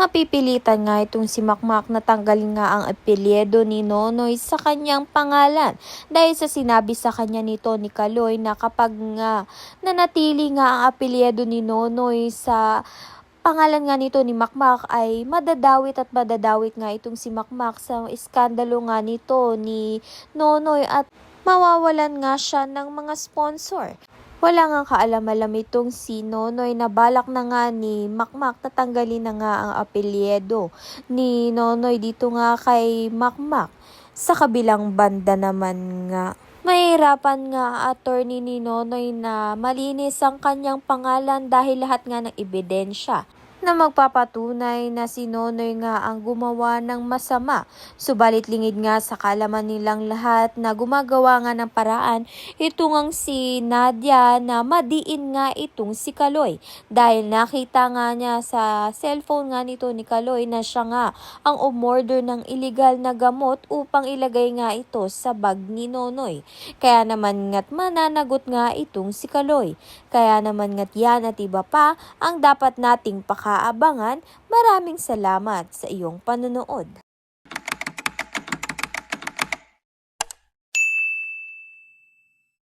Mapipilitan nga itong si Makmak na tanggalin nga ang apelyido ni Nonoy sa kanyang pangalan dahil sa sinabi sa kanya nito ni Kaloy na kapag nga nanatili nga ang apelyido ni Nonoy sa pangalan nga nito ni Makmak ay madadawit nga itong si Makmak sa iskandalo nga nito ni Nonoy at mawawalan nga siya ng mga sponsor. Wala nga kaalam-alam itong si Nonoy na balak na nga ni Makmak na tanggalin na nga ang apelyido ni Nonoy dito nga kay Makmak. Sa kabilang banda naman nga, mahirapan nga attorney ni Nonoy na malinis ang kanyang pangalan dahil lahat nga ng ebidensya na magpapatunay na si Nonoy nga ang gumawa ng masama. Subalit lingid nga sa kalaman nilang lahat na gumagawa nga ng paraan itong si Nadia na madiin nga itong si Kaloy. Dahil nakita nga niya sa cellphone nga nito ni Kaloy na siya nga ang umorder ng illegal na gamot upang ilagay nga ito sa bag ni Nonoy. Kaya naman nga't mananagot nga itong si Kaloy. Kaya naman nga't yan at iba pa ang dapat nating pakaabangan. Maraming salamat sa iyong panonood.